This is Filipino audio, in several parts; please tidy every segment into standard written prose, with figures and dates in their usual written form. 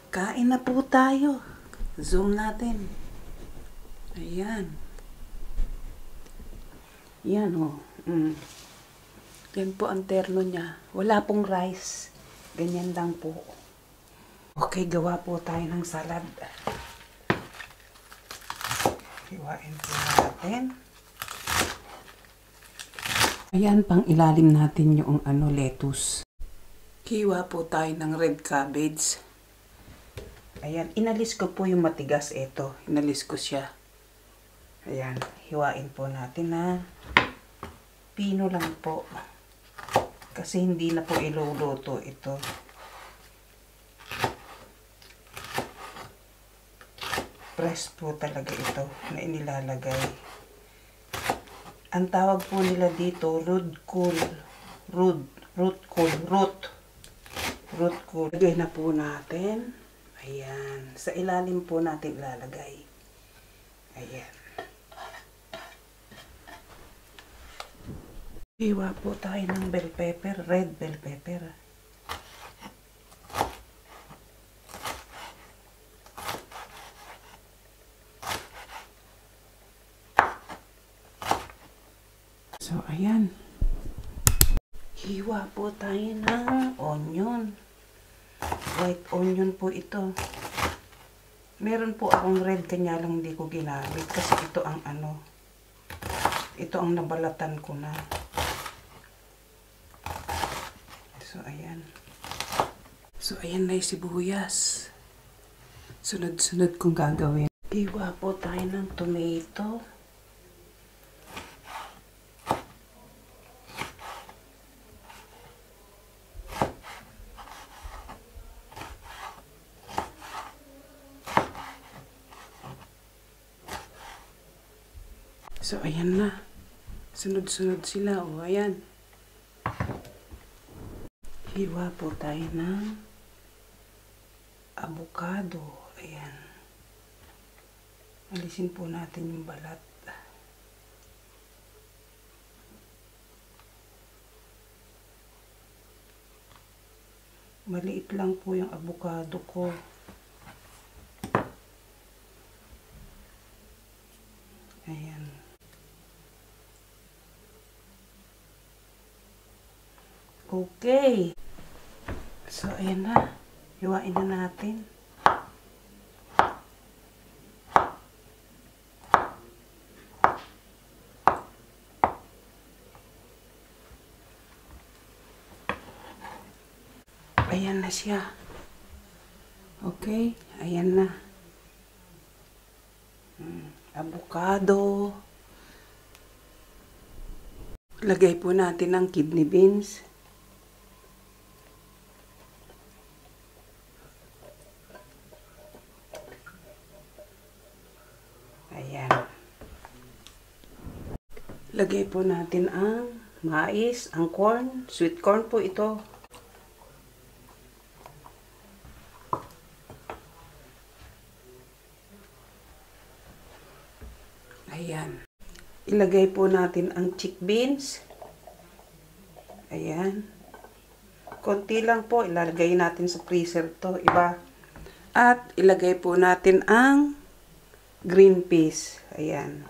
Kain na po tayo. Zoom natin. Ayan. Yan o. Yan po ang terno niya. Wala pong rice. Ganyan lang po. Okay, gawa po tayo ng salad. Hiwain po natin. Ayan, pang ilalim natin yung lettuce. Hiwa po tayo ng red cabbage. Ayan, inalis ko po yung matigas. Ito, inalis ko siya. Ayan, hiwain po natin na pino lang po. Kasi hindi na po iluluto ito. Press po talaga ito na inilalagay. Ang tawag po nila dito, root cool. Lagay na po natin. Ayan. Sa ilalim po natin ilalagay. Ayan. Hiwa po tayo ng bell pepper, red bell pepper. So, ayan. Hiwa po tayo ng onion. White onion po ito. Meron po akong red, kanya lang hindi ko ginamit. Kasi ito ang ito ang nabalatan ko na. So, ayan. So, ayan na yung sibuyas. Sunod-sunod kong gagawin. Hiwa po tayo ng tomato. So, ayan na. Sunod-sunod sila. O, ayan. Hiwa po tayo ng avocado. Ayan. Alisin po natin yung balat. Maliit lang po yung avocado ko. Ayan. Okay. So, ayan na. Hiwain na natin. Ayan na siya. Okay. Ayan na. Avocado. Lagay po natin ang kidney beans. Ayan. Lagay po natin ang mais, ang corn, sweet corn po ito. Ayan. Ilagay po natin ang chickpeas. Ayan. Konti lang po. Ilalagay natin sa freezer to. Iba. At ilagay po natin ang green peas. Ayan.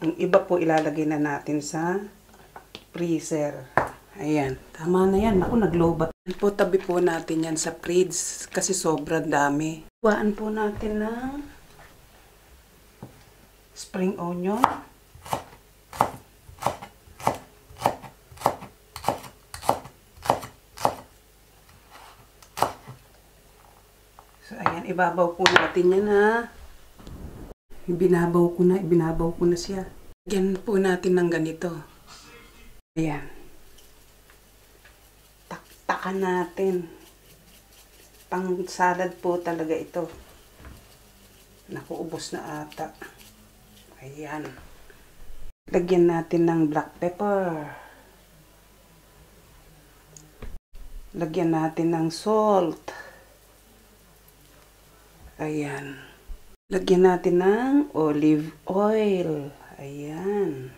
Yung iba po ilalagay na natin sa freezer. Ayan. Tama na yan. Ako naglobat. Po, tabi po natin yan sa fridge kasi sobrang dami. Huwaan po natin ng spring onion. So, ayan, ibabaw po natin yan ha. Ibinabaw ko na siya. Lagyan po natin ng ganito. Ayan. Taktakan natin. Pang salad po talaga ito. Naku, ubos na ata. Ayan. Lagyan natin ng black pepper. Lagyan natin ng salt. Ayan. Lagyan natin ng olive oil. Ayan.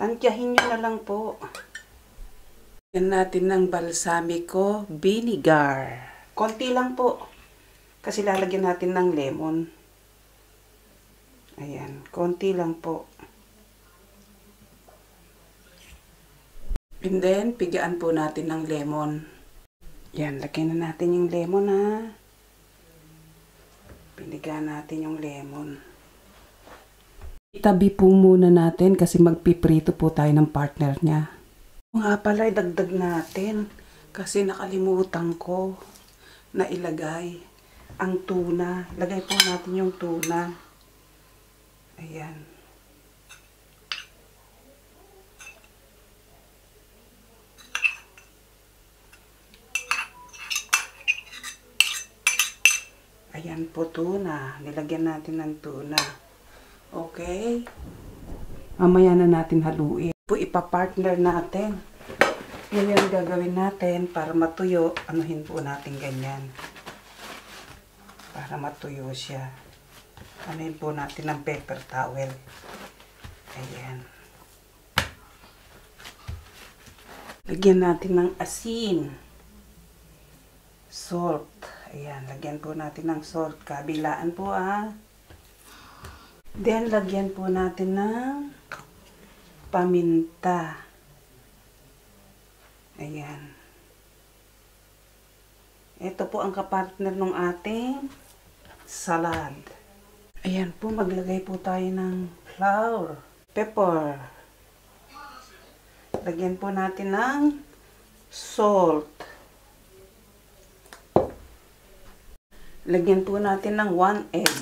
Tansyahin nyo na lang po. Yan natin ng balsamico vinegar. Konti lang po. Kasi lalagyan natin ng lemon. Ayan, konti lang po. And then, pigaan po natin ng lemon. Yan, lagyan na natin yung lemon ha. Pinigaan natin yung lemon. Itabi po muna natin kasi magpiprito po tayo ng partner niya. Nga pala, dagdag natin kasi nakalimutan ko na ilagay ang tuna. Lagay po natin yung tuna. Ayan. Ayan po tuna. Nilagyan natin ng tuna. Okay. Mamaya na natin haluin. Po ipapartner natin. Yan yung gagawin natin para matuyo. Anuhin po natin ganyan. Para matuyo siya. Anuhin po natin ng paper towel. Ayan. Lagyan natin ng asin. Salt. Ayan. Lagyan po natin ng salt. Kabilaan po Then, lagyan po natin ng paminta. Ayan. Ito po ang kapartner ng ating salad. Ayan po, maglagay po tayo ng flour, pepper. Lagyan po natin ng salt. Lagyan po natin ng 1 egg.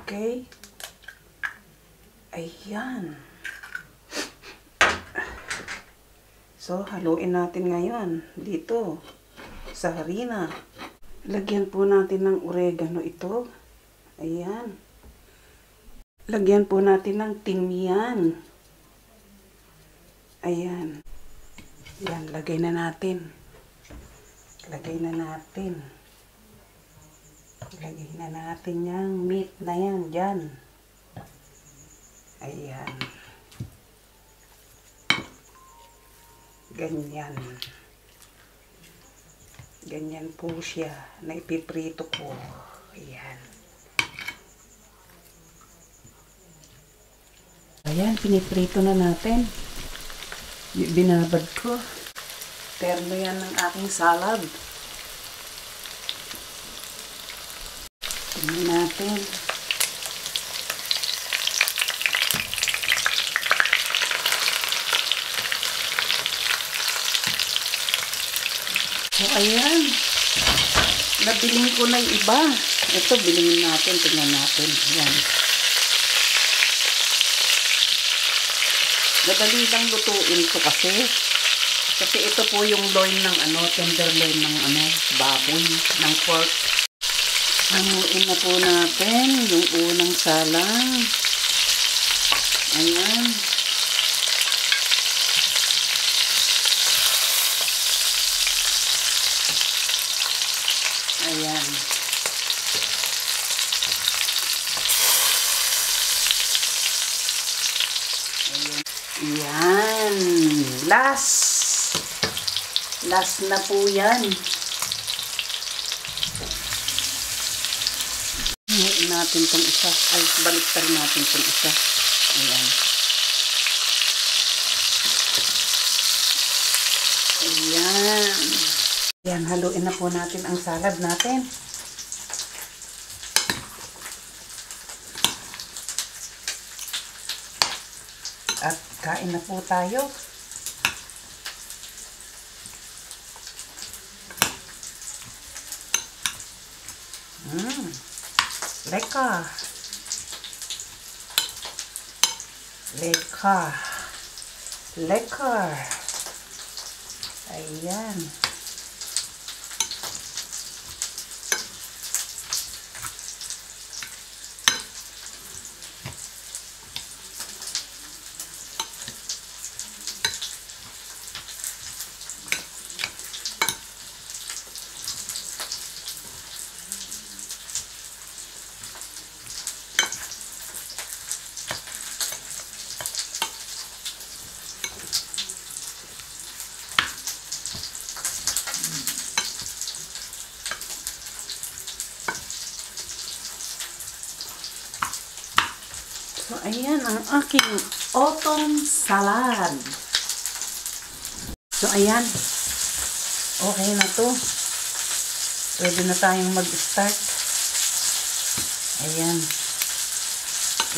Okay? Ayan. So, haluin natin ngayon dito sa harina. Lagyan po natin ng oregano ito. Ayan. Lagyan po natin ng timian. Ayan. Ayan, lagay na natin. Lagay na natin. Lagay na natin yung meat na yan dyan. Ayan. Ganyan. Ganyan po siya na ipiprito ko. Ayan. Ayan, piniprito na natin. Binabad ko. Termo yan ng aking salad. Tingnan natin. So, ayan. Nabiling ko na yung iba. Ito, bilingin natin. Tingnan natin. Ayan. Madali lang lutuin ko kasi. Kasi ito po yung loin ng tenderloin ng baboy, ng pork. Hamuin na po natin yung unang salang. Ayan. Ayan. Ayan. Ayan. Last na po yan. Hamuin natin itong isa. Ay, baliktad natin itong isa. Ayan. Ayan. Ayan, haluin na po natin ang salad natin. At kain na po tayo. Lekker. Lekker. Lekker. Ayan. ayan ang aking autumn salad. So, ayan. Okay na to. Pwede na tayong mag-start. Ayan.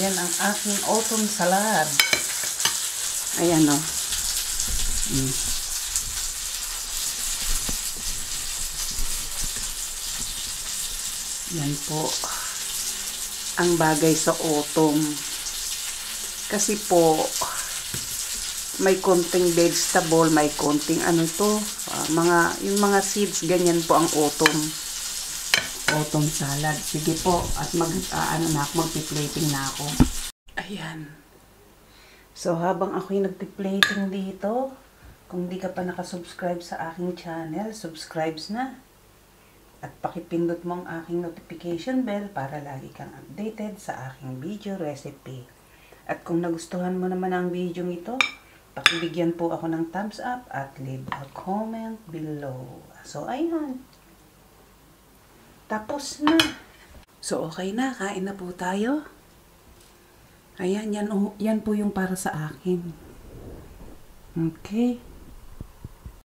Yan ang aking autumn salad. Ayan o. Yan po. Ang bagay sa autumn. Kasi po, may konting vegetable, may konting ano to, yung mga seeds, ganyan po ang autumn. Autumn salad. Sige po, at magpi-plating na ako. Ayan. So, habang ako'y nagpi-plating dito, kung di ka pa nakasubscribe sa aking channel, subscribe na. At pakipindot mo ang aking notification bell para lagi kang updated sa aking video recipe. At kung nagustuhan mo naman ang video ito, pakibigyan po ako ng thumbs up at leave a comment below. So, ayan. Tapos na. So, okay na. Kain na po tayo. Ayan, yan po yung para sa akin. Okay.